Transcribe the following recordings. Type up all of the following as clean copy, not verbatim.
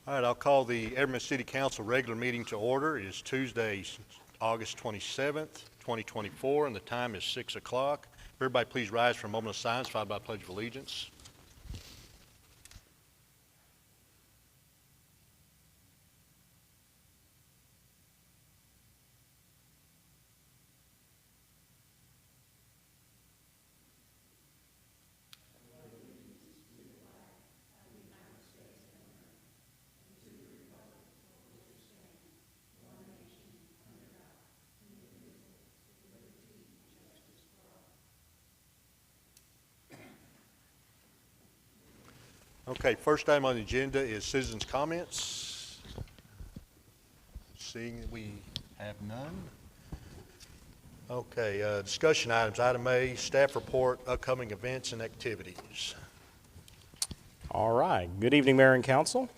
All right, I'll call the Everman City Council regular meeting to order. It is Tuesday, August 27th, 2024, and the time is 6 o'clock. Everybody please rise for a moment of silence, followed by a pledge of allegiance. Okay, first item on the agenda is citizens' comments. Seeing that we have none. Okay, discussion items. Item A, staff report, upcoming events and activities. All right. Good evening, Mayor and Council.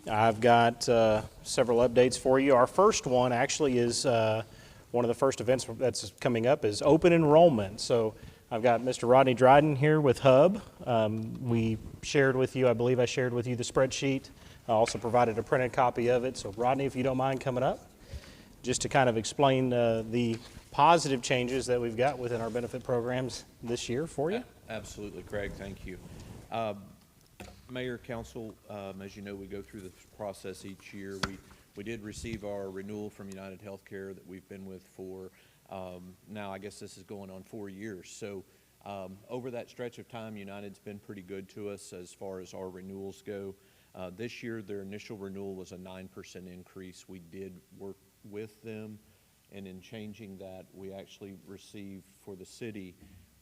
I've got several updates for you. Our first one actually is one of the first events that's coming up is open enrollment. So I've got Mr. Rodney Dryden here with Hub. We shared with you, I believe I shared with you the spreadsheet. I also provided a printed copy of it. So Rodney, if you don't mind coming up, just to kind of explain the positive changes that we've got within our benefit programs this year for you. Absolutely, Craig, thank you. Mayor, Council, as you know, we go through this process each year. We did receive our renewal from United Healthcare that we've been with for now, I guess this is going on 4 years. So over that stretch of time, United's been pretty good to us as far as our renewals go. This year, their initial renewal was a 9% increase. We did work with them, and in changing that, we actually received for the city,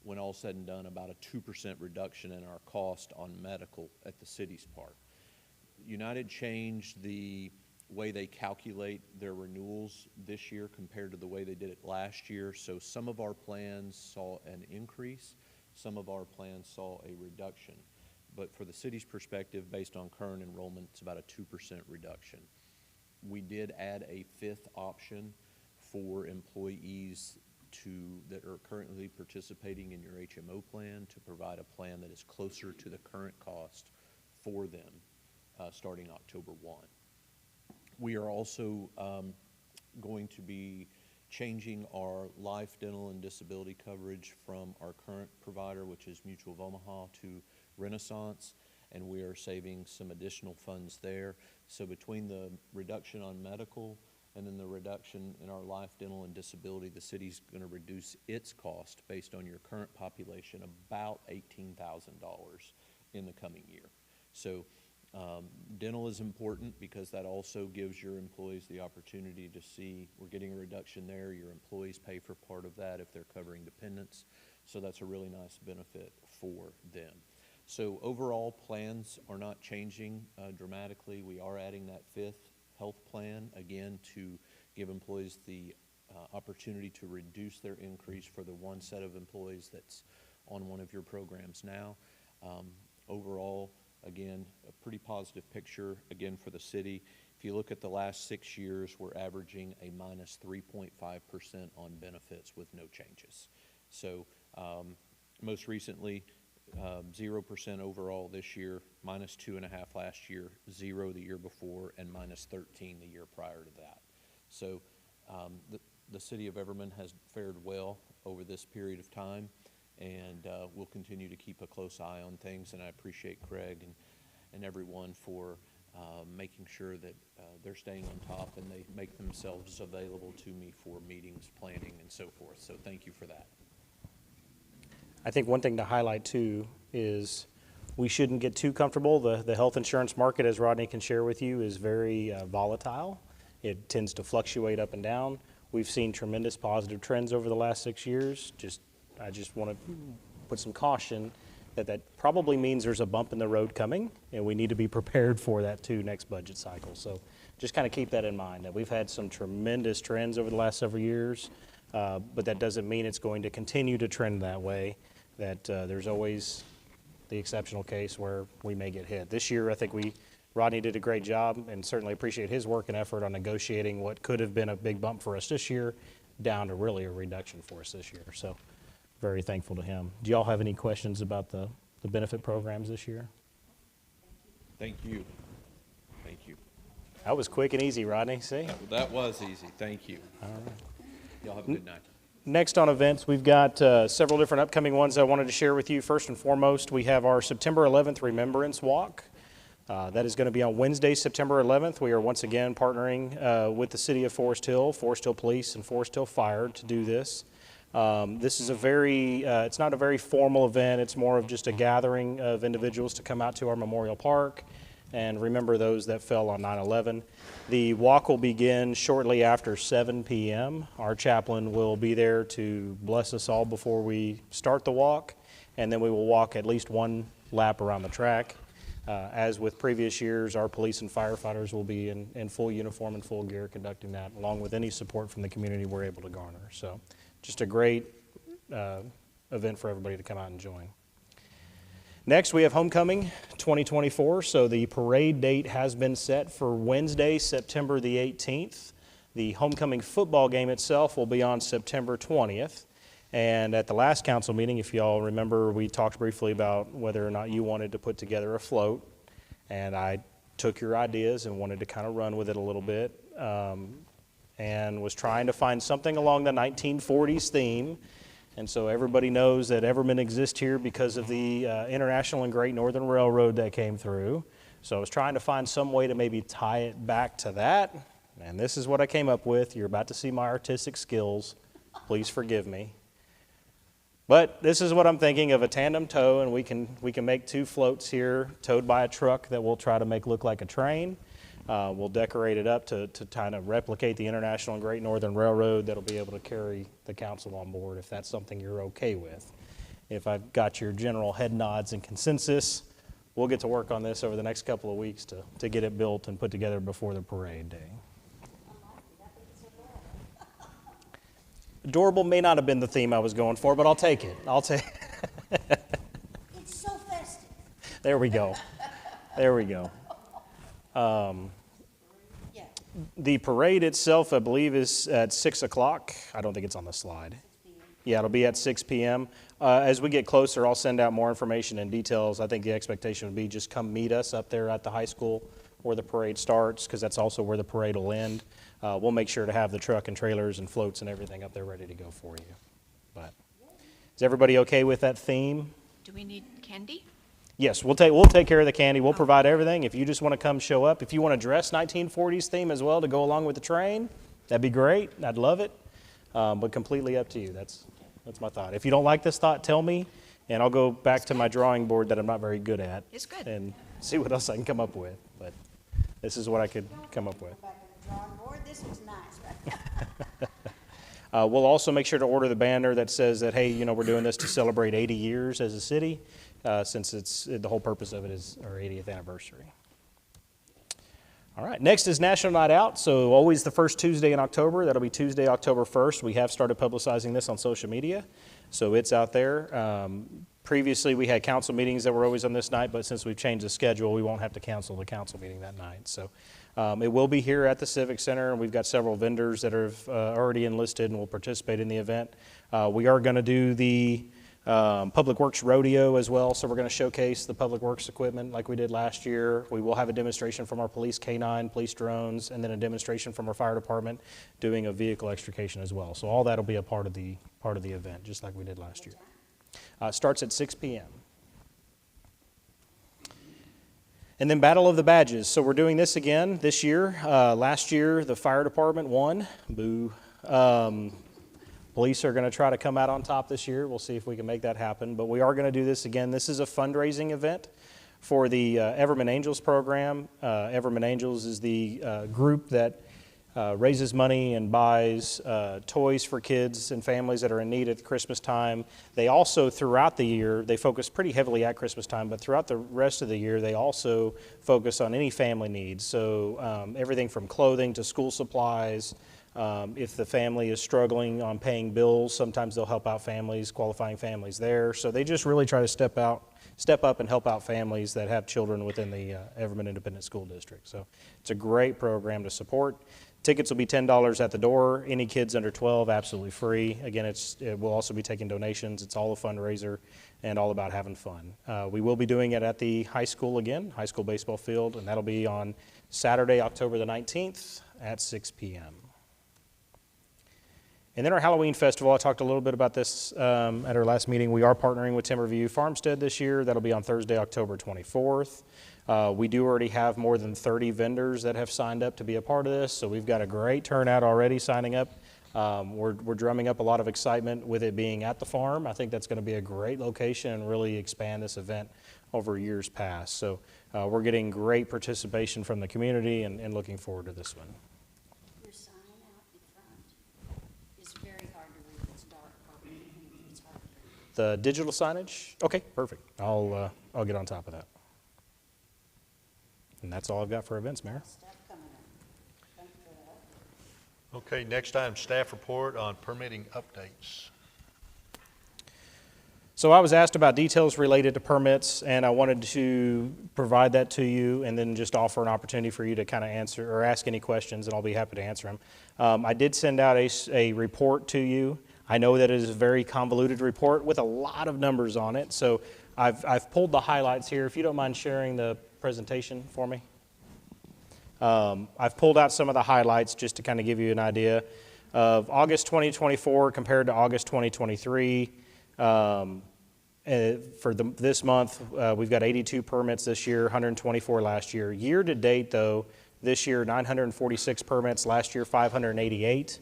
when all said and done, about a 2% reduction in our cost on medical at the city's part. United changed the way they calculate their renewals this year compared to the way they did it last year. So some of our plans saw an increase, some of our plans saw a reduction. But for the city's perspective, based on current enrollment, it's about a 2% reduction. We did add a fifth option for employees that are currently participating in your HMO plan to provide a plan that is closer to the current cost for them starting October 1. We are also going to be changing our life, dental, and disability coverage from our current provider, which is Mutual of Omaha, to Renaissance, and we are saving some additional funds there. So between the reduction on medical and then the reduction in our life, dental, and disability, the city's going to reduce its cost based on your current population about $18,000 in the coming year. So dental is important because that also gives your employees the opportunity to see we're getting a reduction there. Your employees pay for part of that if they're covering dependents. So that's a really nice benefit for them. So overall, plans are not changing dramatically. We are adding that fifth health plan, again, to give employees the opportunity to reduce their increase for the one set of employees that's on one of your programs now. Overall, again, a pretty positive picture, again, for the city. If you look at the last 6 years, we're averaging a minus 3.5% on benefits with no changes. So most recently, 0% overall this year, minus 2.5% last year, 0% the year before, and minus 13% the year prior to that. So the city of Everman has fared well over this period of time, and we'll continue to keep a close eye on things. And I appreciate Craig and everyone for making sure that they're staying on top and they make themselves available to me for meetings, planning, and so forth. So thank you for that. I think one thing to highlight too is we shouldn't get too comfortable. The health insurance market, as Rodney can share with you, is very volatile. It tends to fluctuate up and down. We've seen tremendous positive trends over the last 6 years. I just want to put some caution that probably means there's a bump in the road coming, and we need to be prepared for that too next budget cycle. So just kind of keep that in mind, that we've had some tremendous trends over the last several years, but that doesn't mean it's going to continue to trend that way, that there's always the exceptional case where we may get hit. This year, I think Rodney did a great job, and certainly appreciate his work and effort on negotiating what could have been a big bump for us this year down to really a reduction for us this year. So very thankful to him. Do y'all have any questions about the benefit programs this year? Thank you. That was quick and easy, Rodney. See? That was easy. Thank you. Y'all have a good night. Next on events, we've got several different upcoming ones I wanted to share with you. First and foremost, we have our September 11th Remembrance Walk. That is going to be on Wednesday, September 11th. We are once again partnering with the City of Forest Hill Police, and Forest Hill Fire to do this. This is it's not a very formal event. It's more of just a gathering of individuals to come out to our Memorial Park and remember those that fell on 9/11. The walk will begin shortly after 7 p.m. Our chaplain will be there to bless us all before we start the walk, and then we will walk at least one lap around the track. As with previous years, our police and firefighters will be in full uniform and full gear conducting that, along with any support from the community we're able to garner. So just a great event for everybody to come out and join. Next, we have Homecoming 2024. So the parade date has been set for Wednesday, September the 18th. The homecoming football game itself will be on September 20th. And at the last council meeting, if y'all remember, we talked briefly about whether or not you wanted to put together a float. And I took your ideas and wanted to kind of run with it a little bit, and was trying to find something along the 1940s theme. And so everybody knows that Everman exists here because of the International and Great Northern Railroad that came through. So I was trying to find some way to maybe tie it back to that. And this is what I came up with. You're about to see my artistic skills. Please forgive me. But this is what I'm thinking of, a tandem tow, and we can make two floats here towed by a truck that we'll try to make look like a train. We'll decorate it up to kind of replicate the International and Great Northern Railroad that'll be able to carry the council on board if that's something you're okay with. If I've got your general head nods and consensus, we'll get to work on this over the next couple of weeks to get it built and put together before the parade day. Adorable may not have been the theme I was going for, but I'll take it. It's so festive. There we go. There we go. Yeah. The parade itself, I believe, is at 6 o'clock. I don't think it's on the slide. Yeah, it'll be at 6 p.m. As we get closer, I'll send out more information and details. I think the expectation would be just come meet us up there at the high school where the parade starts, because that's also where the parade will end. We'll make sure to have the truck and trailers and floats and everything up there ready to go for you. But is everybody okay with that theme? Do we need candy? Yes, we'll take care of the candy. We'll provide everything. If you just want to come show up, if you want to dress 1940s theme as well to go along with the train, that'd be great. I'd love it. But completely up to you. That's my thought. If you don't like this thought, tell me, and I'll go back to my drawing board that I'm not very good at. It's good. And see what else I can come up with. But this is what I could come up with. Go back to the drawing board. This was nice, right? We'll also make sure to order the banner that says that, hey, we're doing this to celebrate 80 years as a city, since the whole purpose of it is our 80th anniversary. All right, next is National Night Out. So always the first Tuesday in October. That'll be Tuesday, October 1st. We have started publicizing this on social media, so it's out there. Previously, we had council meetings that were always on this night, but since we've changed the schedule, we won't have to cancel the council meeting that night. So it will be here at the Civic Center, and we've got several vendors that are already enlisted and will participate in the event. We are going to do the Public Works Rodeo as well, so we're going to showcase the Public Works equipment like we did last year. We will have a demonstration from our police canine, police drones, and then a demonstration from our fire department doing a vehicle extrication as well. So all that will be a part of the event, just like we did last year. Starts at 6 p.m. And then Battle of the Badges. So we're doing this again this year. Last year, the fire department won. Boo. Police are going to try to come out on top this year. We'll see if we can make that happen. But we are going to do this again. This is a fundraising event for the Everman Angels program. Everman Angels is the group that raises money and buys toys for kids and families that are in need at Christmas time. They also, throughout the year, they focus pretty heavily at Christmas time, but throughout the rest of the year, they also focus on any family needs. So everything from clothing to school supplies. If the family is struggling on paying bills, sometimes they'll help out families, qualifying families there. So they just really try to step up and help out families that have children within the Everman Independent School District. So it's a great program to support. Tickets will be $10 at the door. Any kids under 12, absolutely free. Again, it will also be taking donations. It's all a fundraiser and all about having fun. We will be doing it at the high school again, high school baseball field, and that'll be on Saturday, October the 19th at 6 p.m. And then our Halloween festival, I talked a little bit about this at our last meeting. We are partnering with Timberview Farmstead this year. That'll be on Thursday, October 24th. We do already have more than 30 vendors that have signed up to be a part of this, so we've got a great turnout already signing up. We're drumming up a lot of excitement with it being at the farm. I think that's going to be a great location and really expand this event over years past. So we're getting great participation from the community and looking forward to this one. Your sign out in front is very hard to read. It's dark. It's hard to read. The digital signage? Okay, perfect. I'll get on top of that. And that's all I've got for events, Mayor. Stuff coming up. Thank you for that. Okay, next item, staff report on permitting updates. So I was asked about details related to permits, and I wanted to provide that to you and then just offer an opportunity for you to kind of answer or ask any questions, and I'll be happy to answer them. I did send out a report to you. I know that it is a very convoluted report with a lot of numbers on it, so I've pulled the highlights here. If you don't mind sharing the presentation for me. I've pulled out some of the highlights just to kind of give you an idea of August 2024 compared to August 2023. This month, we've got 82 permits this year, 124 last year. Year to date, though, this year 946 permits, last year 588.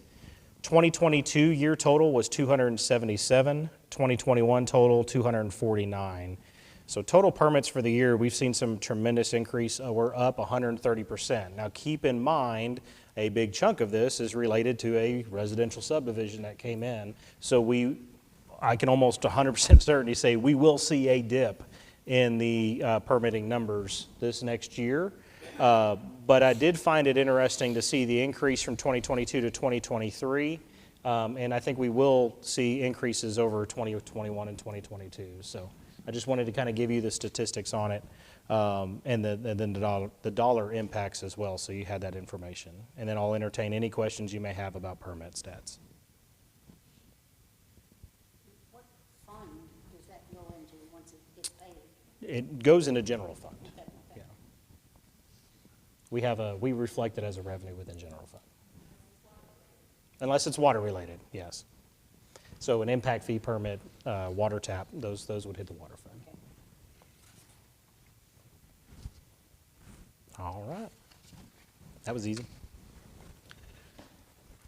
2022 year total was 277. 2021 total 249. So total permits for the year, we've seen some tremendous increase. We're up 130%. Now keep in mind, a big chunk of this is related to a residential subdivision that came in. So I can almost 100% certainty say we will see a dip in the permitting numbers this next year. But I did find it interesting to see the increase from 2022 to 2023. And I think we will see increases over 2021 and 2022. So I just wanted to kind of give you the statistics on it and then the dollar impacts as well, so you had that information. And then I'll entertain any questions you may have about permit stats. What fund does that go into once it gets paid? It goes into general fund. Okay. Yeah. We reflect it as a revenue within general fund. Unless it's water related, yes. So an impact fee permit, water tap, those would hit the water fund. All right. That was easy.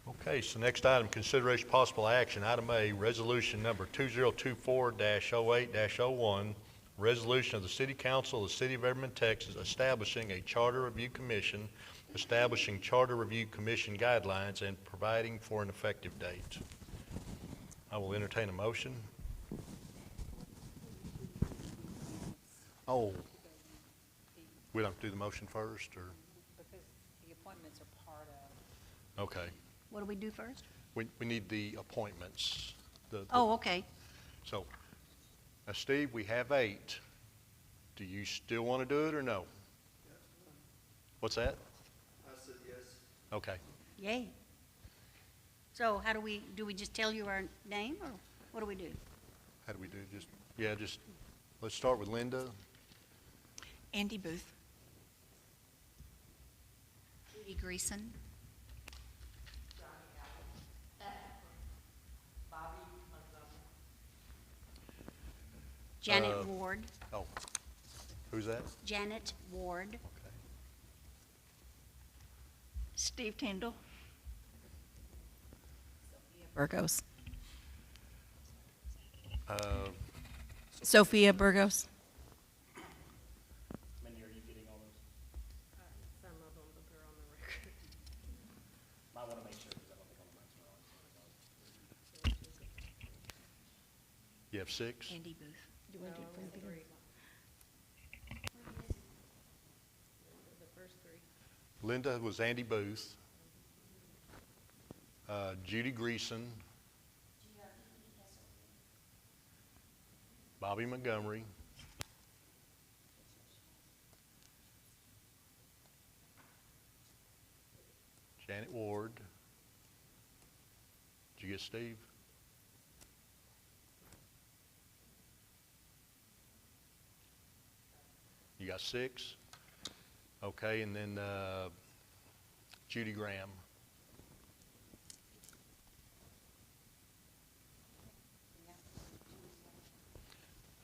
Okay, so next item, consideration possible action. Item A, resolution number 2024-08-01, resolution of the City Council of the City of Edmond, Texas, establishing a Charter Review Commission, establishing Charter Review Commission guidelines, and providing for an effective date. I will entertain a motion. Oh, we don't do the motion first, or? Because the appointments are part of. Okay. What do we do first? We need the appointments. Oh, okay. So, now Steve, we have 8. Do you still want to do it or no? What's that? I said yes. Okay. Yay. So how do we just tell you our name, or what do we do? How do we do? Let's start with Linda. Andy Booth. Judy Greason. Janet Ward. Oh, who's that? Janet Ward. Okay. Steve Tyndall. Burgos. Sophia Burgos. Mindy, are you getting all those? Some of them, but they're on the record. Might want to make sure, because I don't think all the mics are on. You have 6? Andy Booth. Do we do three? The first 3. Linda was Andy Booth. Judy Greason. Bobby Montgomery. Janet Ward. Did you get Steve? You got 6? Okay, and then Judy Graham.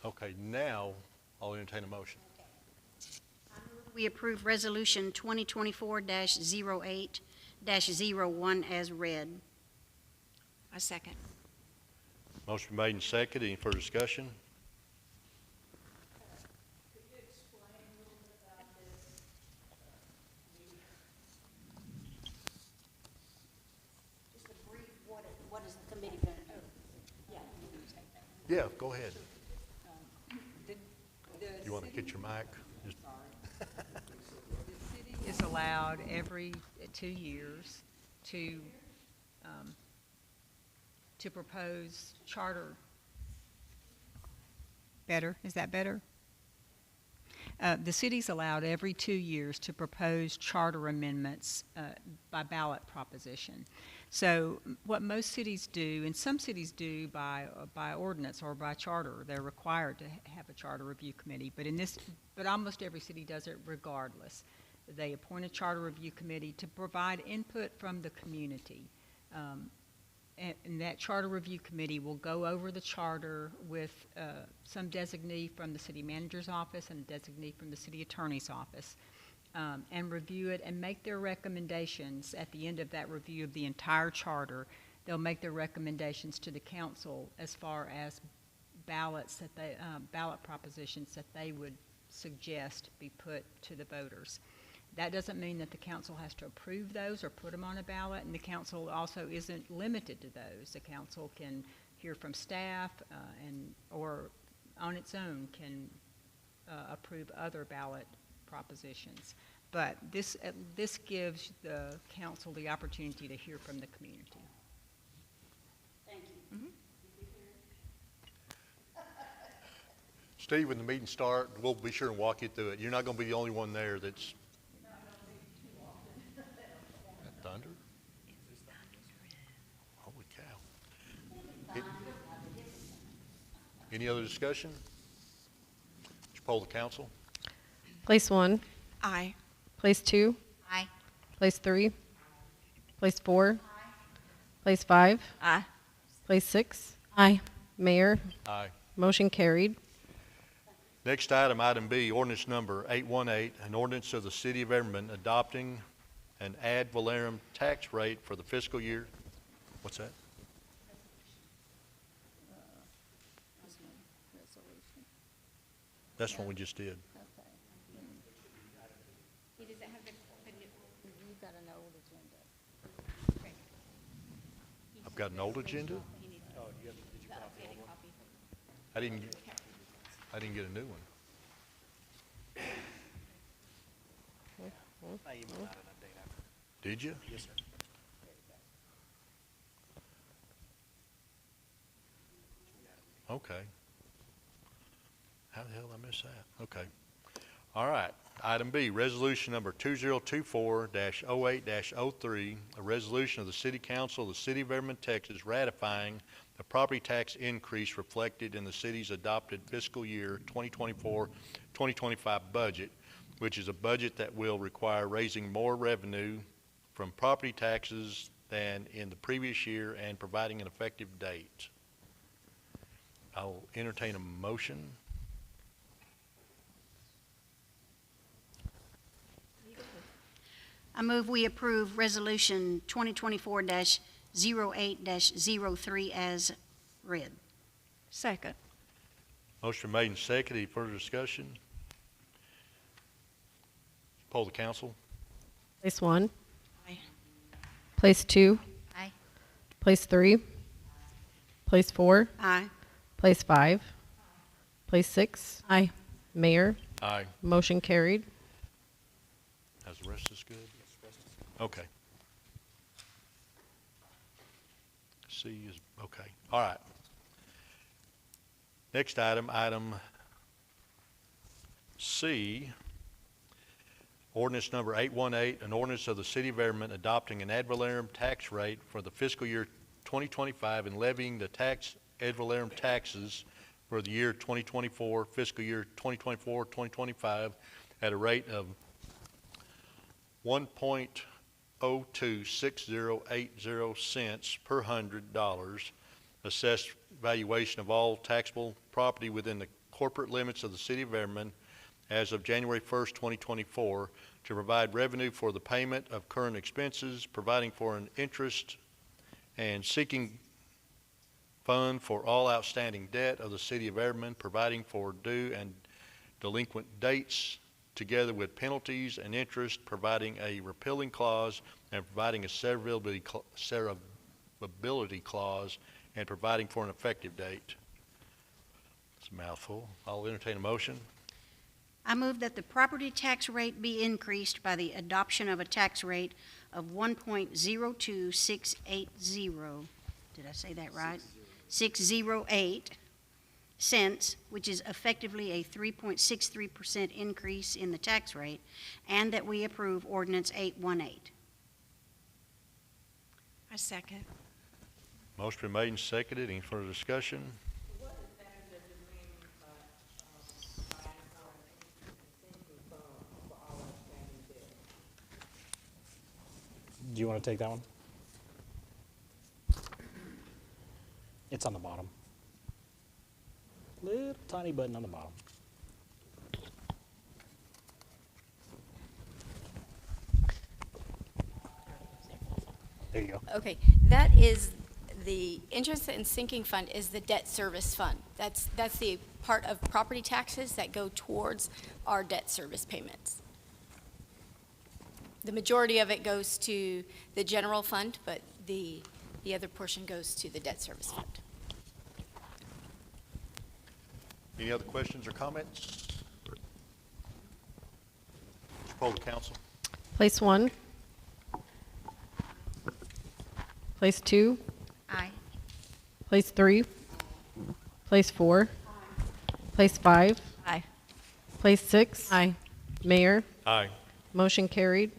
Okay, now I'll entertain a motion. We approve Resolution 2024-08-01 as read. A second. Motion made and seconded. Any further discussion? Just a brief, what is the committee going to do? Yeah. Yeah, go ahead. You want to get your mic? Just- The city is allowed every 2 years to propose charter. Better? Is that better? The city's allowed every 2 years to propose charter amendments by ballot proposition. So what most cities do, and some cities do by ordinance or by charter, they're required to have a charter review committee. But almost every city does it regardless. They appoint a charter review committee to provide input from the community. And that charter review committee will go over the charter with some designee from the city manager's office and a designee from the city attorney's office, and review it and make their recommendations at the end of that review of the entire charter. They'll make their recommendations to the council as far as ballot propositions that they would suggest be put to the voters. That doesn't mean that the council has to approve those or put them on a ballot, and the council also isn't limited to those. The council can hear from staff or on its own can approve other ballot propositions. But this gives the council the opportunity to hear from the community. Thank you. Steve, when the meeting starts, we'll be sure and walk you through it. You're not going to be the only one there that's... That thunder? Holy cow. Any other discussion? Would you poll the council? Place 1, Aye. place 2, Aye. place 3, place 4, place 5, Aye. place 6. Aye. Mayor, Aye. motion carried. Next item, item B, ordinance number 818, an ordinance of the City of Everman adopting an ad valorem tax rate for the fiscal year. What's that? That's what we just did. He doesn't have the new. You've got an old agenda. I've got an old agenda? I didn't get a new one. Did you? Yes, sir. Okay. How the hell did I miss that? Okay. All right. Item B, resolution number 2024-08-03, a resolution of the City Council of the City of Everman, Texas, ratifying the property tax increase reflected in the city's adopted fiscal year 2024-2025 budget, which is a budget that will require raising more revenue from property taxes than in the previous year and providing an effective date. I'll entertain a motion. I move we approve Resolution 2024-08-03 as read. Second. Motion made and seconded. Any further discussion? Poll the council. Place 1, Aye. place 2, Aye. place 3, place 4, Aye. place 5, place 6. Aye. Mayor, Aye. motion carried. How's the rest of this good? Okay. C is, okay. All right. Next item, item C, Ordinance number 818, an ordinance of the City of Everman adopting an ad valorem tax rate for the fiscal year 2025 and levying the tax ad valorem taxes for the year 2024, fiscal year 2024-2025 at a rate of 1.026080 cents per $100, assessed valuation of all taxable property within the corporate limits of the City of Everman as of January 1st, 2024, to provide revenue for the payment of current expenses, providing for an interest and seeking fund for all outstanding debt of the City of Everman, providing for due and delinquent dates, together with penalties and interest, providing a repealing clause, and providing a severability clause, and providing for an effective date. It's a mouthful. I'll entertain a motion. I move that the property tax rate be increased by the adoption of a tax rate of 1.02680. Did I say that right? 608 cents, which is effectively a 3.63% increase in the tax rate, and that we approve ordinance 818. I second. Motion been made and seconded. Any further discussion? Do you want to take that one? It's on the bottom. Little tiny button on the bottom. There you go. Okay, that is the interest and sinking fund is the debt service fund. That's the part of property taxes that go towards our debt service payments. The majority of it goes to the general fund, but the other portion goes to the debt service fund. Any other questions or comments? Mr. Poll, council. Place 1. Place 2. Aye. Place 3. Place 4. Place 5. Aye. Place 6. Aye. Mayor, Aye. motion carried.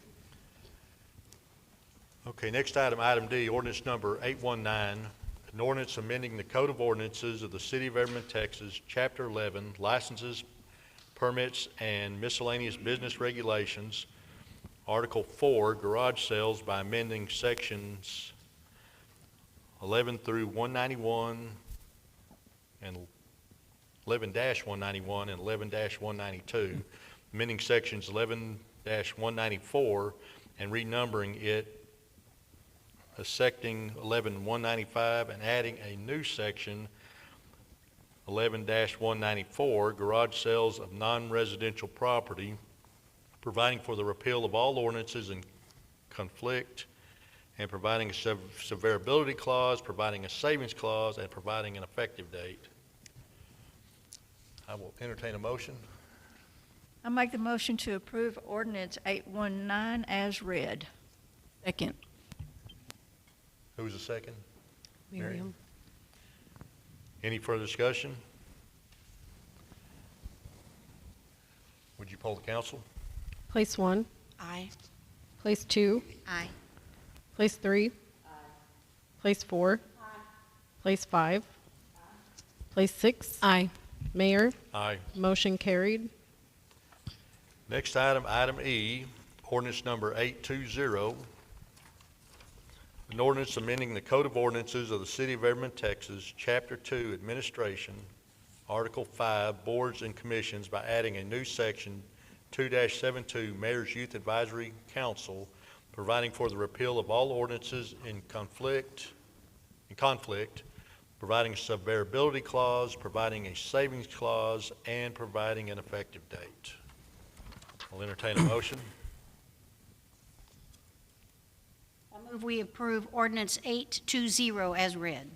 Okay, next item, item D, ordinance number 819, an ordinance amending the Code of Ordinances of the City of Everman, Texas, Chapter 11, Licenses, Permits, and Miscellaneous Business Regulations, Article 4, Garage Sales, by amending sections 11 through 191 and 11-191 and 11-192, amending sections 11-194 and renumbering it, secting 11-195 and adding a new section 11-194, garage sales of non-residential property, providing for the repeal of all ordinances in conflict, and providing a severability clause, providing a savings clause, and providing an effective date. I will entertain a motion. I make the motion to approve ordinance 819 as read. Second. Who's the second? Miriam. Any further discussion? Would you poll the council? Place 1. Aye. Place 2. Aye. Place 3. Place 4. Place 5. Place 6. Aye. Mayor, Aye. motion carried. Next item, item E, ordinance number 820, an ordinance amending the Code of Ordinances of the City of Everman, Texas, Chapter 2, Administration, Article 5, Boards and Commissions, by adding a new section 2-72, Mayor's Youth Advisory Council, providing for the repeal of all ordinances in conflict, providing a severability clause, providing a savings clause, and providing an effective date. I'll entertain a motion. I move we approve ordinance 820 as read.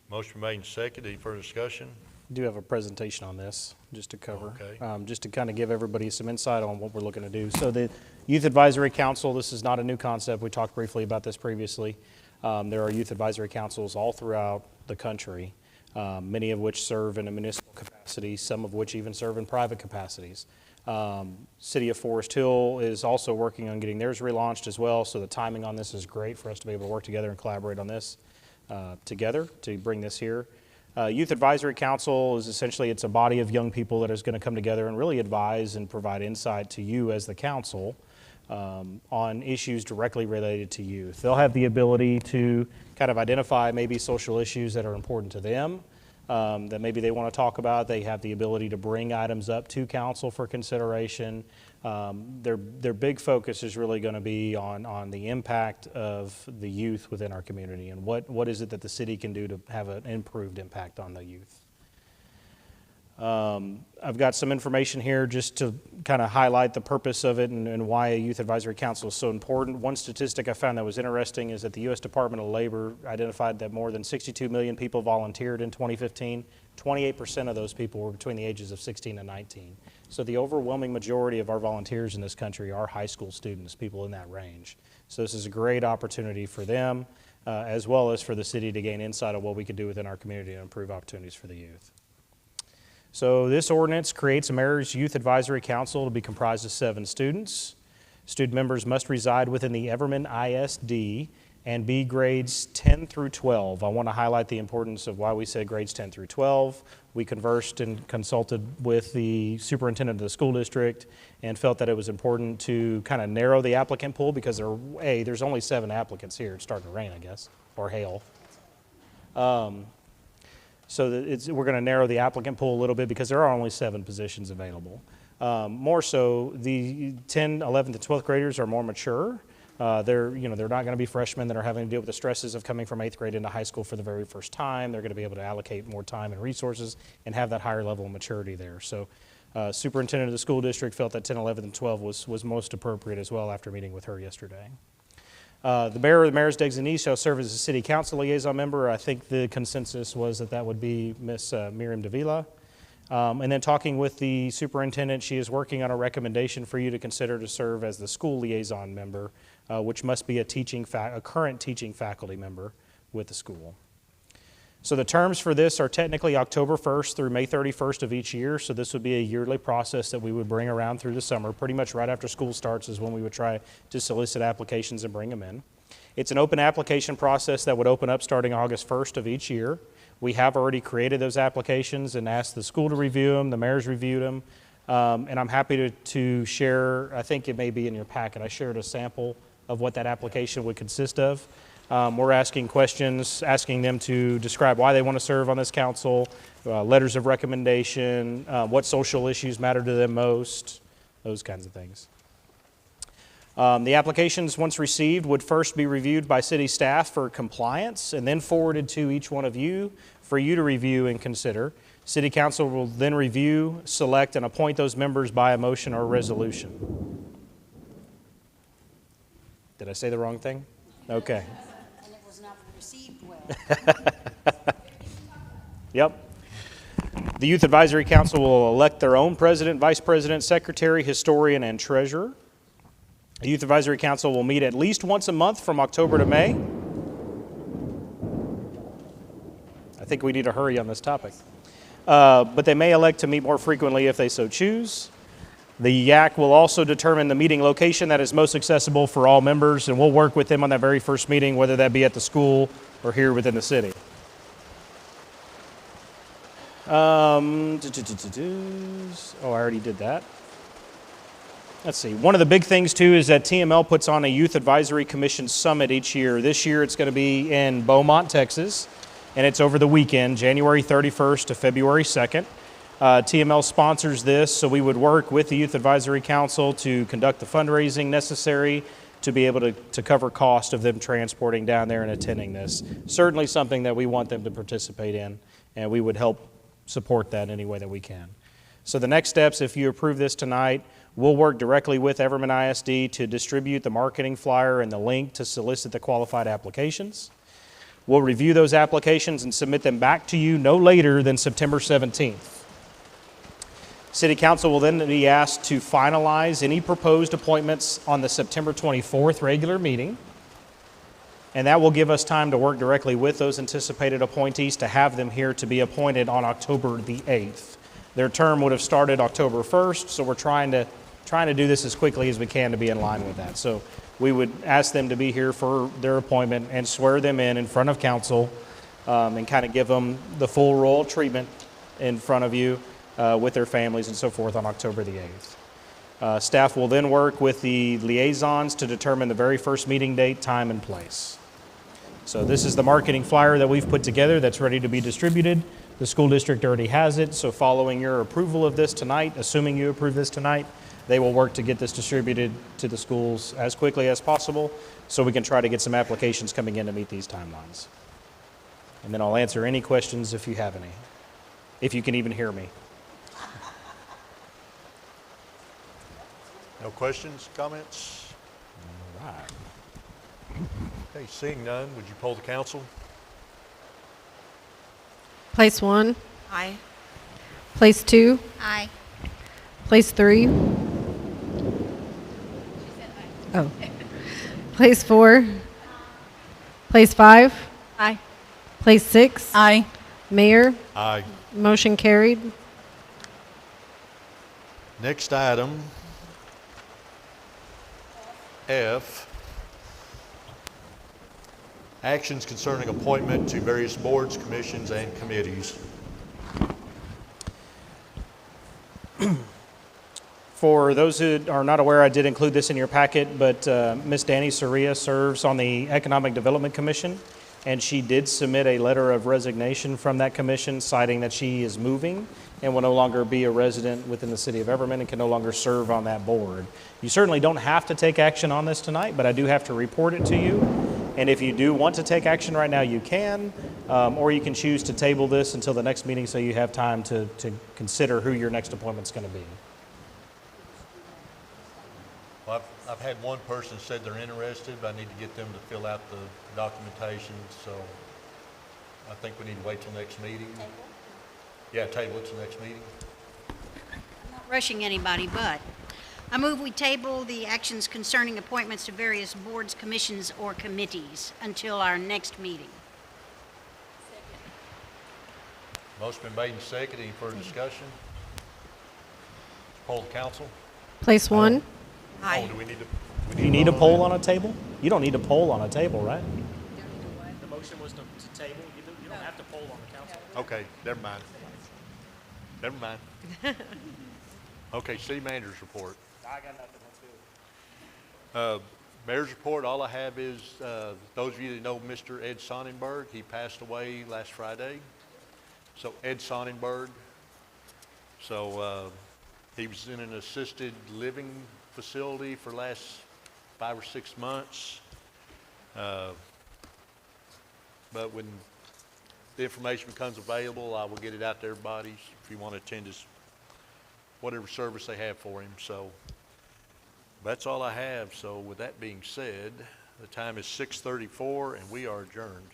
Motion made and seconded. Any further discussion? Do have a presentation on this, just to cover. Okay. Just to kind of give everybody some insight on what we're looking to do. So the Youth Advisory Council, this is not a new concept. We talked briefly about this previously. There are youth advisory councils all throughout the country. many of which serve in a municipal capacity, some of which even serve in private capacities. City of Forest Hill is also working on getting theirs relaunched as well, so the timing on this is great for us to be able to work together and collaborate on this together to bring this here. Youth Advisory Council is essentially, it's a body of young people that is going to come together and really advise and provide insight to you as the council on issues directly related to youth. They'll have the ability to kind of identify maybe social issues that are important to them, that maybe they want to talk about. They have the ability to bring items up to council for consideration. Their big focus is really going to be on the impact of the youth within our community and what is it that the city can do to have an improved impact on the youth. I've got some information here just to kind of highlight the purpose of it and why a youth advisory council is so important. One statistic I found that was interesting is that the U.S. Department of Labor identified that more than 62 million people volunteered in 2015. 28% of those people were between the ages of 16 and 19. So the overwhelming majority of our volunteers in this country are high school students, people in that range. So this is a great opportunity for them, as well as for the city to gain insight on what we can do within our community to improve opportunities for the youth. So this ordinance creates a Mayor's Youth Advisory Council to be comprised of 7 students. Student members must reside within the Everman ISD and be grades 10 through 12. I want to highlight the importance of why we said grades 10 through 12. We conversed and consulted with the superintendent of the school district and felt that it was important to kind of narrow the applicant pool because there's only 7 applicants here. It's starting to rain, I guess, or hail. So we're going to narrow the applicant pool a little bit because there are only 7 positions available. More so, the 10th, 11th, and 12th graders are more mature. They're not going to be freshmen that are having to deal with the stresses of coming from 8th grade into high school for the very first time. They're going to be able to allocate more time and resources and have that higher level of maturity there. So superintendent of the school district felt that 10, 11, and 12 was most appropriate as well after meeting with her yesterday. The mayor or the mayor's designee shall serve as a city council liaison member. I think the consensus was that would be Ms. Miriam Davila. And then talking with the superintendent, she is working on a recommendation for you to consider to serve as the school liaison member, which must be a current teaching faculty member with the school. So the terms for this are technically October 1st through May 31st of each year. So this would be a yearly process that we would bring around through the summer. Pretty much right after school starts is when we would try to solicit applications and bring them in. It's an open application process that would open up starting August 1st of each year. We have already created those applications and asked the school to review them. The mayor's reviewed them. And I'm happy to share, I think it may be in your packet, I shared a sample of what that application would consist of. We're asking questions, asking them to describe why they want to serve on this council, letters of recommendation, what social issues matter to them most, those kinds of things. The applications, once received, would first be reviewed by city staff for compliance and then forwarded to each one of you for you to review and consider. City council will then review, select, and appoint those members by a motion or resolution. Did I say the wrong thing? Okay. And it was not received well. Yep. The Youth Advisory Council will elect their own president, vice president, secretary, historian, and treasurer. The Youth Advisory Council will meet at least once a month from October to May. I think we need to hurry on this topic. But they may elect to meet more frequently if they so choose. The YAC will also determine the meeting location that is most accessible for all members, and we'll work with them on that very first meeting, whether that be at the school or here within the city. Oh, I already did that. Let's see. One of the big things, too, is that TML puts on a Youth Advisory Commission Summit each year. This year it's going to be in Beaumont, Texas, and it's over the weekend, January 31st to February 2nd. TML sponsors this, so we would work with the Youth Advisory Council to conduct the fundraising necessary to be able to cover cost of them transporting down there and attending this. Certainly something that we want them to participate in, and we would help support that any way that we can. So the next steps, if you approve this tonight, we'll work directly with Everman ISD to distribute the marketing flyer and the link to solicit the qualified applications. We'll review those applications and submit them back to you no later than September 17th. City Council will then be asked to finalize any proposed appointments on the September 24th regular meeting. And that will give us time to work directly with those anticipated appointees to have them here to be appointed on October the 8th. Their term would have started October 1st, so we're trying to do this as quickly as we can to be in line with that. So we would ask them to be here for their appointment and swear them in front of council, and kind of give them the full royal treatment in front of you with their families and so forth on October the 8th. Staff will then work with the liaisons to determine the very first meeting date, time, and place. So this is the marketing flyer that we've put together that's ready to be distributed. The school district already has it, so following your approval of this tonight, assuming you approve this tonight, they will work to get this distributed to the schools as quickly as possible so we can try to get some applications coming in to meet these timelines. And then I'll answer any questions if you have any, if you can even hear me. No questions, comments? All right. Okay, seeing none, would you poll the council? Place 1, Aye. place 2, Aye. place 3. Oh. Place 4, place 5, Aye. place 6. Aye. Mayor, Aye. motion carried. Next item, F, actions concerning appointment to various boards, commissions, and committees. For those who are not aware, I did include this in your packet, but Ms. Danny Soria serves on the Economic Development Commission, and she did submit a letter of resignation from that commission citing that she is moving and will no longer be a resident within the city of Everman and can no longer serve on that board. You certainly don't have to take action on this tonight, but I do have to report it to you. And if you do want to take action right now, you can, or you can choose to table this until the next meeting so you have time to consider who your next appointment's going to be. Well, I've had one person said they're interested, but I need to get them to fill out the documentation, so I think we need to wait till next meeting. Yeah, table it till next meeting. Not rushing anybody, but I move we table the actions concerning appointments to various boards, commissions, or committees until our next meeting. Motion been made and seconded. Any further discussion? Poll the council. Place 1, Oh, do we need to? Do you need a poll on a table? You don't need a poll on a table, right? The motion was to table. You don't have to poll on the council. Okay, never mind. Never mind. Okay, city manager's report. I got nothing. Let's do it. Mayor's report, all I have is, those of you that know Mr. Ed Sonnenberg, he passed away last Friday. So Ed Sonnenberg, he was in an assisted living facility for the last 5 or 6 months. But when the information becomes available, I will get it out to everybody if you want to attend his, whatever service they have for him. So that's all I have. So with that being said, the time is 6:34 and we are adjourned.